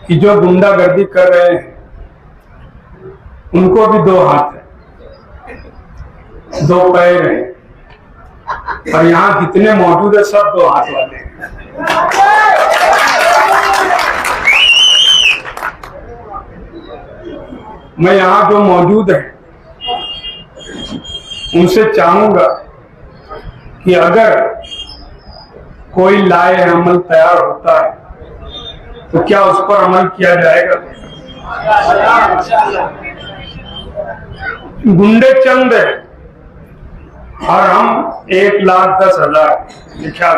कि जो गुंडागर्दी कर रहे हैं उनको भी 2 हाथ है, 2 पैर हैं, और यहाँ कितने मौजूद है सब 2 हाथ वाले हैं। मैं यहाँ जो मौजूद है उनसे चाहूंगा कि अगर कोई लाए अमल तैयार होता है तो क्या उस पर अमल किया जाएगा? गुंडे चंद है और हम 1,10,000 लिखा।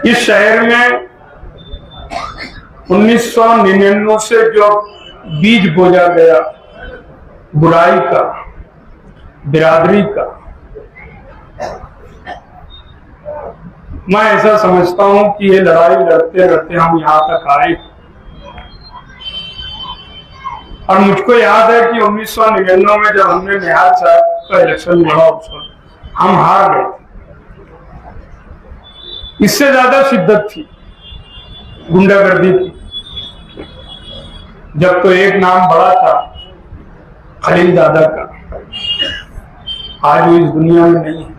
इस शहर में 1999 से जो बीज बोया गया बुराई का, बिरादरी का, मैं ऐसा समझता हूं कि ये लड़ाई लड़ते लड़ते हम यहां तक आए। और मुझको याद है कि 1999 में जब हमने निहाल साहब का इलेक्शन लड़ा हम हार गए थे। इससे ज्यादा शिद्दत थी गुंडागर्दी की। जब तो एक नाम बड़ा था खलील दादा का, आज वो इस दुनिया में नहीं है।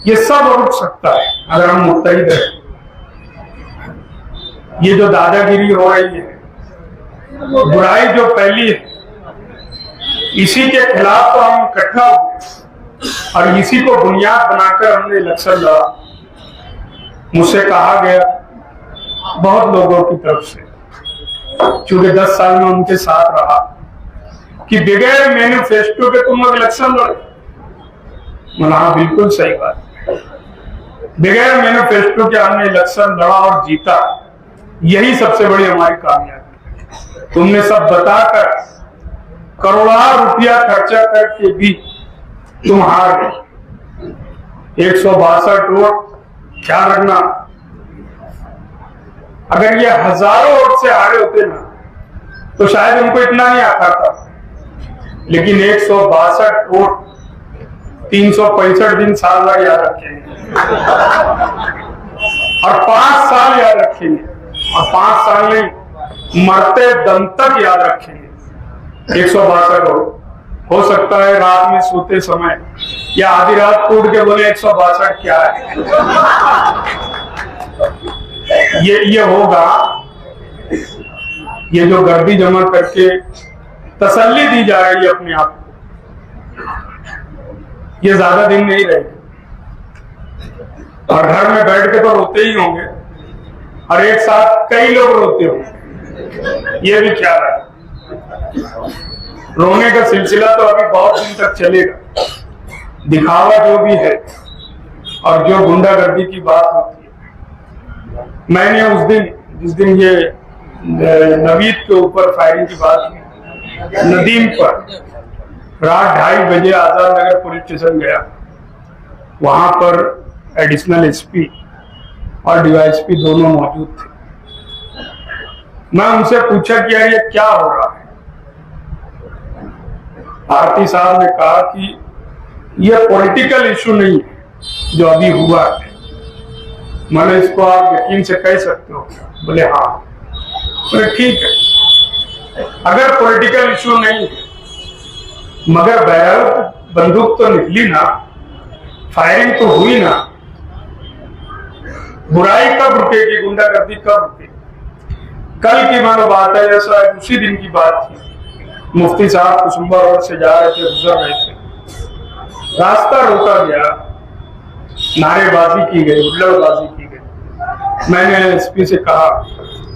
ये सब रुक सकता है अगर हम मुत्तहिद रहे। ये जो दादागिरी हो रही है, बुराई जो फैली है, इसी के खिलाफ तो हम इकट्ठा हुए और इसी को बुनियाद बनाकर हमने इलेक्शन लड़ा। मुझसे कहा गया बहुत लोगों की तरफ से, चूंकि 10 साल में उनके साथ रहा, कि बगैर मैनिफेस्टो के तुम लोग इलेक्शन लड़े। हाँ, बिल्कुल सही बात। बगैर मैनिफेस्टो के हमने इलेक्शन लड़ा और जीता। यही सबसे बड़ी हमारी कामयाबी। तुमने सब बताकर करोड़ों रुपया खर्चा करके भी तुम हार गए। 162 वोट, ख्याल रखना, अगर ये हजारों वोट से हारे होते ना तो शायद उनको इतना नहीं आता था। लेकिन 162 वोट 365 दिन साल भर याद रखेंगे और 5 साल याद रखेंगे, और 5 साल नहीं, मरते दम तक याद रखेंगे। 162 हो सकता है रात में सोते समय या आधी रात टूट के बोले 162 क्या है। ये होगा। ये जो गर्दी जमा करके तसल्ली दी जा रही है अपने आप को, ये ज्यादा दिन नहीं रहेगी। और घर में बैठ के तो रोते ही होंगे और एक साथ कई लोग रोते होंगे, ये भी ख्याल है। रोने का सिलसिला तो अभी बहुत दिन तक चलेगा। दिखावा जो भी है और जो गुंडागर्दी की बात होती है, मैंने उस दिन जिस दिन ये नवीद के ऊपर फायरिंग की बात की, नदीम पर रात 2:30 बजे आजाद नगर पुलिस स्टेशन गया। वहां पर एडिशनल एसपी और डीवाईएसपी दोनों मौजूद थे। मैं उनसे पूछा कि यार ये क्या हो रहा है। भारती साहब ने कहा कि ये पॉलिटिकल इशू नहीं है जो अभी हुआ है। मैंने इसको आप यकीन से कह सकते हो? बोले हाँ। बोले ठीक है, अगर पॉलिटिकल इशू नहीं है मगर बहरहाल बंदूक तो निकली ना, फायरिंग तो हुई ना। बुराई कब रुकेगी, गुंडागर्दी कब रुकेगी? कल की मानो बात है, जैसा उसी दिन की बात थी। मुफ्ती साहब कुसुम्बा रोड से जा रहे थे, गुजर रहे थे, रास्ता रोका गया, नारेबाजी की गई, हुल्लड़बाजी की गई। मैंने एसपी से कहा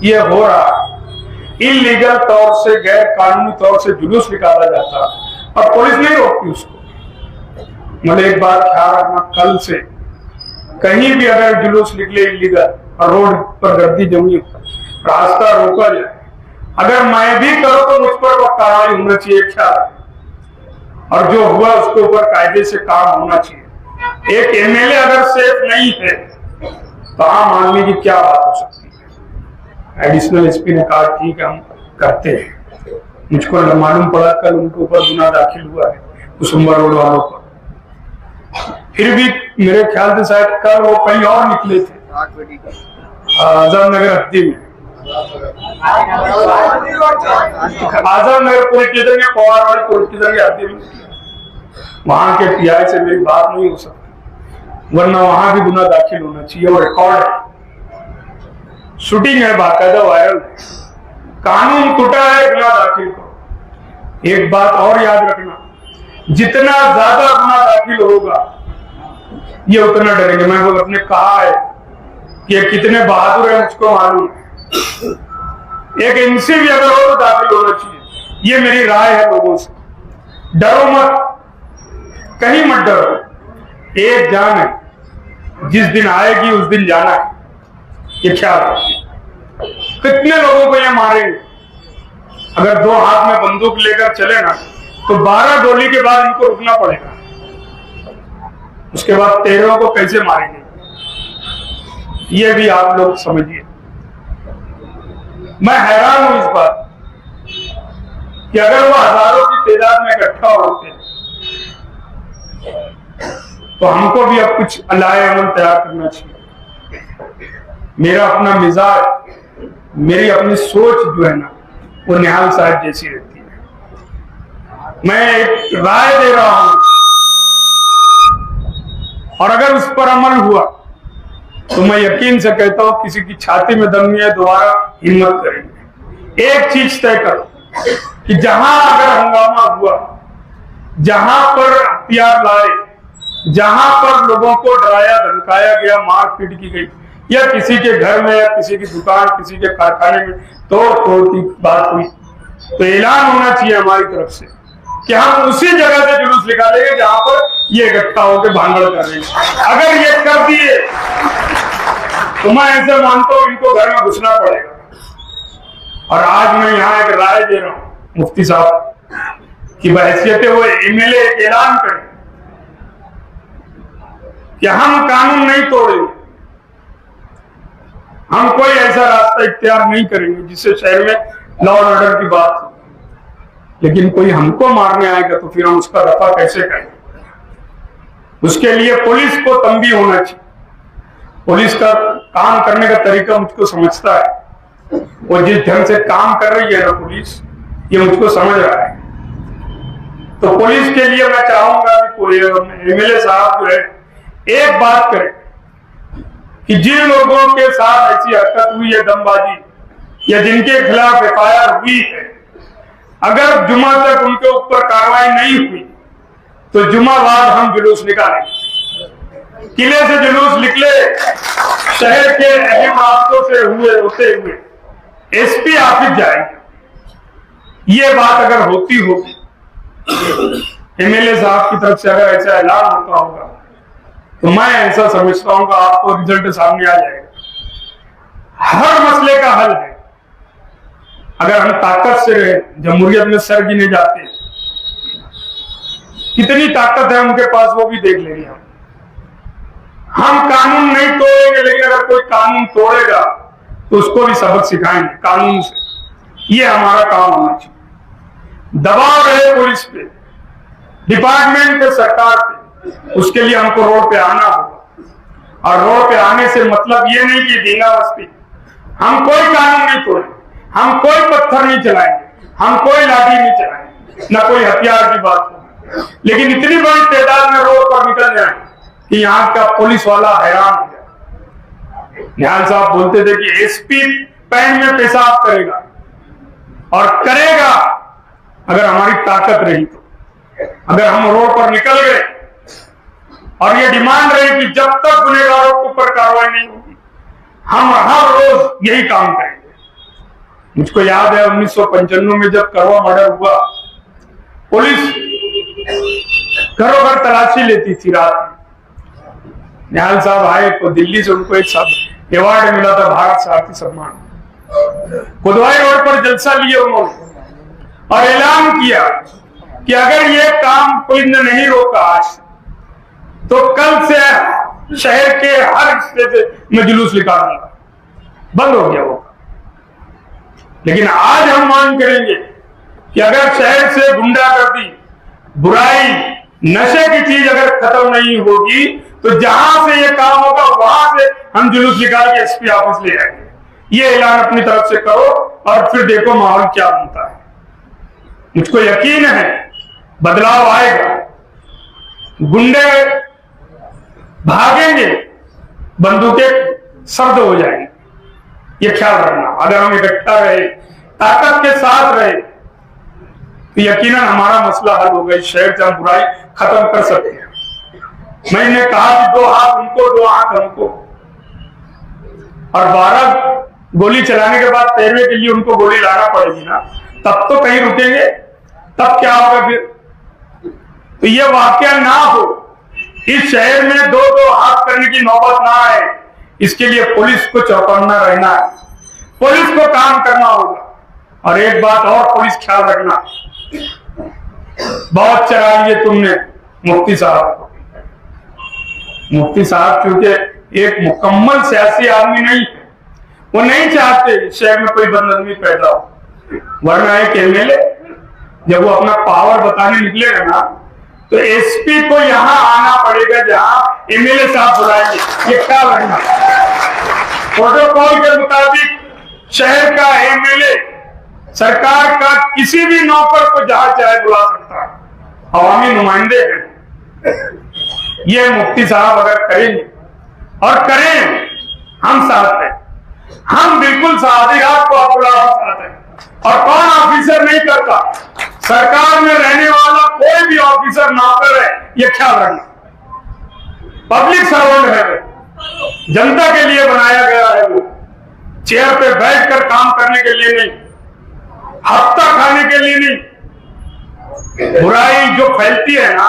यह हो रहा, इलीगल तौर से, गैर कानूनी तौर से जुलूस निकाला जाता और पुलिस नहीं रोकती उसको। मैंने एक बात ख्याल रखना, कल से कहीं भी अगर जुलूस निकले इलीगल और रोड पर गर्दी जमी, रास्ता रोका जाए, अगर मैं भी करूं तो मुझ पर कार्रवाई होना चाहिए, ख्याल। और जो हुआ उसके ऊपर कायदे से काम होना चाहिए। एक एमएलए अगर सेफ नहीं है तो आम आदमी की क्या बात हो सकती है? एडिशनल एसपी ने कहा ठीक है हम करते हैं। मुझको मालूम पड़ा कल उनके ऊपर गुनाह दाखिल हुआ है कुसुम्बा रोड वालों पर। फिर भी मेरे ख्याल से शायद कल वो कहीं और निकले थे, आजम नगर हत्ती में, आजम नगर पुलिस स्टेशन के पवार वाली पुलिस स्टेशन के हत्ती में। वहां के पीआई से मेरी बात नहीं हो सकती, वरना वहां भी गुना दाखिल होना चाहिए। और रिकॉर्ड है, शूटिंग है, बाकायदा वायरल है, कानून टूटा है, गुना दाखिल करो। एक बात और याद रखना, जितना ज्यादा गुना दाखिल होगा ये उतना डरेंगे। मैं वो अपने कहा है कि ये कितने बहादुर है मुझको मालूम है। एक इंसी भी अगर हो तो दाखिल होना चाहिए, ये मेरी राय है लोगों से। डरो मत, कहीं मत डरो, एक जान है, जिस दिन आएगी उस दिन जाना है, ये ख्याल रखिए। कितने लोगों को ये मारेंगे? अगर 2 हाथ में बंदूक लेकर चले ना तो 12 गोली के बाद इनको रुकना पड़ेगा, उसके बाद 13 को कैसे मारेंगे, ये भी आप लोग समझिए। मैं हैरान हूं इस बात कि अगर वो हजारों की तादाद में इकट्ठा होते हैं तो हमको भी अब कुछ अलाए अमल तैयार करना चाहिए। मेरा अपना मिजाज, मेरी अपनी सोच जो है ना, वो निहाल साहब जैसी रहती है। मैं एक राय दे रहा हूं और अगर उस पर अमल हुआ तो मैं यकीन से कहता हूं किसी की छाती में दम नहीं है, दोबारा हिम्मत करेंगे। एक चीज तय करो कि जहां अगर हंगामा हुआ, जहां पर हथियार लाए, जहां पर लोगों को डराया धमकाया गया, मारपीट की गई, या किसी के घर में या किसी की दुकान, किसी के कारखाने में तोड़ की बात हुई, तो ऐलान होना चाहिए हमारी तरफ से कि हम उसी जगह से जुलूस निकालेंगे जहां पर ये इकट्ठा होकर भांगड़ कर रहे हैं। अगर ये कर दिए तो मैं ऐसे मानता हूं इनको घर में घुसना पड़ेगा। और आज मैं यहाँ एक राय दे रहा हूं मुफ्ती साहब की बहैसियत वो एमएलए एक ऐलान करें कि हम कानून नहीं तोड़ेंगे, हम कोई ऐसा रास्ता इख्तियार नहीं करेंगे जिससे शहर में लॉ एंड ऑर्डर की बात हो। लेकिन कोई हमको मारने आएगा तो फिर हम उसका रफा कैसे करेंगे? उसके लिए पुलिस को तंबी होना चाहिए। पुलिस का काम करने का तरीका मुझको समझता है, और जिस ढंग से काम कर रही है ना पुलिस, ये मुझको समझ रहा है। तो पुलिस के लिए मैं चाहूंगा कि कोई एमएलए साहब जो है एक बात करे कि जिन लोगों के साथ ऐसी हरकत हुई है, दमबाजी, या जिनके खिलाफ एफआईआर हुई है, अगर जुमा तक उनके ऊपर कार्रवाई नहीं हुई तो जुमा बाद हम जुलूस निकालेंगे। किले से जुलूस निकले, शहर के अहम रास्तों से होते हुए एसपी ऑफिस जाएंगे। ये बात अगर होती होगी, एमएलए साहब की तरफ से अगर ऐसा ऐलान होता होगा, तो मैं ऐसा समझता हूं कि आपको रिजल्ट सामने आ जाएगा। हर मसले का हल है अगर हम ताकत से रहे। जमहूरियत में सर गिने जाते हैं, कितनी ताकत है उनके पास वो भी देख लेंगे। हम कानून नहीं तोड़ेंगे, लेकिन अगर कोई कानून तोड़ेगा तो उसको भी सबक सिखाएंगे कानून से। ये हमारा काम होना चाहिए। दबाव रहे पुलिस पे, डिपार्टमेंट पे, सरकार पे, उसके लिए हमको रोड पे आना होगा। और रोड पे आने से मतलब ये नहीं कि धींगा मस्ती, हम कोई कानून नहीं तोड़ेंगे, हम कोई पत्थर नहीं चलाएंगे, हम कोई लाठी नहीं चलाएंगे, ना कोई हथियार की बात हो। लेकिन इतनी बड़ी तादाद में रोड पर निकल जाए कि यहाँ का पुलिस वाला हैरान हो जाए। निहाल साहब बोलते थे कि एसपी पैंट में पेशाब करेगा, और करेगा अगर हमारी ताकत रही तो। अगर हम रोड पर निकल गए और ये डिमांड रही कि जब तक गुनहगारों के ऊपर कार्रवाई नहीं होगी, हम हर रोज यही काम करेंगे। मुझको याद है 1995 में जब करवा मर्डर हुआ, पुलिस घरों घर तलाशी लेती थी रात में। निहाल साहब आए तो दिल्ली से उनको एक अवार्ड मिला था, भारत सारथी सम्मान। कोतवाली रोड पर जलसा लिए उन्होंने और ऐलान किया कि अगर ये काम पुलिस ने नहीं रोका आज, तो कल से शहर के हर हिस्से से मैं जुलूस निकालूंगा। बंद हो गया वो। लेकिन आज हम मांग करेंगे कि अगर शहर से गुंडागर्दी, बुराई, नशे की चीज अगर खत्म नहीं होगी तो जहां से ये काम होगा वहां से हम जुलूस निकाल के एसपी ऑफिस ले आएंगे। ये ऐलान अपनी तरफ से करो और फिर देखो माहौल क्या बनता है। मुझको यकीन है बदलाव आएगा, गुंडे भागेंगे, बंदूकें सर्द हो जाएंगी। ये ख्याल रखना, अगर हम इकट्ठा रहे, ताकत के साथ रहे तो यकीनन हमारा मसला हल होगा। इस शहर से हम बुराई खत्म कर सकते हैं। मैंने कहा कि 2 हाथ उनको 2 हाथ हमको, और 12 गोली चलाने के बाद तैरने के लिए उनको गोली लाना पड़ेगी ना, तब तो कहीं रुकेंगे, तब क्या होगा फिर। तो ये वाकया ना हो, इस शहर में 2-2 हाथ करने की नौबत ना आए, इसके लिए पुलिस को चौकन्ना रहना है, पुलिस को काम करना होगा। और एक बात और पुलिस ख्याल रखना, बहुत चला लिए तुमने मुफ्ती साहब को। मुफ्ती साहब क्योंकि एक मुकम्मल सियासी आदमी नहीं है, वो नहीं चाहते शहर में कोई बदनज़मी पैदा हो। वरना एक एमएलए जब वो अपना पावर बताने निकलेगा ना, तो एसपी को यहां आना पड़ेगा जहां एमएलए साहब बुलाएंगे। ये क्या लगना, प्रोटोकॉल के मुताबिक शहर का एमएलए सरकार का किसी भी नौकर को जहां चाहे बुला सकता है, अवामी नुमाइंदे हैं। ये मुफ्ती साहब अगर करेंगे और करें, हम साथ हैं, हम बिल्कुल साथ को साथ हैं। और कौन ऑफिसर नहीं करता, सरकार में रहने वाला कोई भी ऑफिसर नौकर है, ये ख्याल रखना। पब्लिक सर्वेंट है, जनता के लिए बनाया गया है, वो चेयर पे बैठकर काम करने के लिए नहीं, हफ्ता खाने के लिए नहीं। बुराई जो फैलती है ना,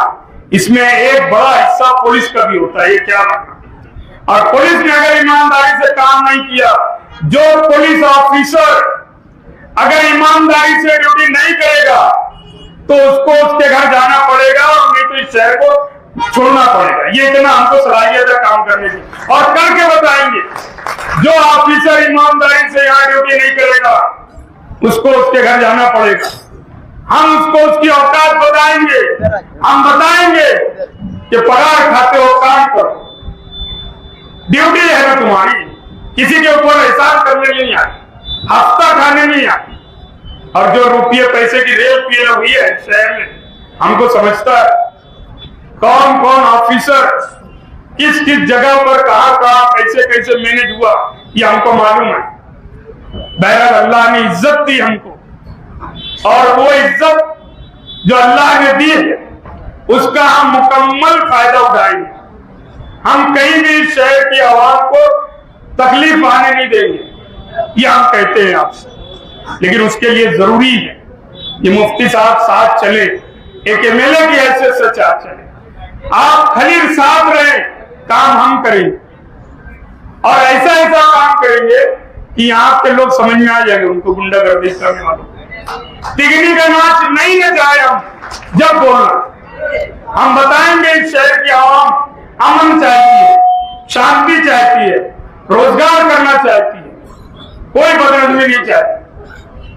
इसमें एक बड़ा हिस्सा पुलिस का भी होता है, ये क्या रखना। और पुलिस ने अगर ईमानदारी से काम नहीं किया, जो पुलिस ऑफिसर अगर ईमानदारी से ड्यूटी नहीं करेगा तो उसको उसके घर जाना पड़ेगा, और नहीं तो इस शहर को छोड़ना पड़ेगा। ये इतना हमको सलाहियत है काम करने की, और करके बताएंगे। जो ऑफिसर ईमानदारी से यहाँ ड्यूटी नहीं करेगा उसको उसके घर जाना पड़ेगा। हम उसको उसकी औकात बताएंगे, हम बताएंगे कि पगार खाते हो, काम करो, ड्यूटी है ना तुम्हारी, किसी के ऊपर एहसान करने नहीं आई, हफ्ता खाने नहीं आई। और जो रुपये पैसे की रेल पील हुई है शहर में, हमको समझता है कौन कौन ऑफिसर किस किस जगह पर कहां कहां कैसे कैसे मैनेज हुआ, ये हमको मालूम है। बहरहाल अल्लाह ने इज्जत दी हमको, और वो इज्जत जो अल्लाह ने दी है उसका हम मुकम्मल फायदा उठाएंगे। हम कहीं भी शहर की आवाम को तकलीफ आने नहीं देंगे, ये हम कहते हैं आपसे। लेकिन उसके लिए जरूरी है कि मुफ्ती साहब साथ चले, एक एमएलए की हैसियत से साथ चले। आप खलील साथ रहे, काम हम करेंगे, और ऐसा ऐसा काम करेंगे कि यहाँ के लोग समझ में आ जाएंगे, उनको गुंडागर्दी करने वालों तिगनी का नाच नहीं न जाए। हम जब बोलना हम बताएंगे, इस शहर की आवाम अमन चाहती है, शांति चाहती है, रोजगार करना चाहती है, कोई बदनज़मी नहीं चाहती।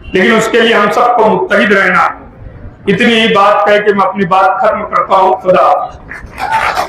लेकिन उसके लिए हम सबको मुत्तहिद रहना। इतनी ही बात कह के मैं अपनी बात खत्म करता हूँ। खुदा।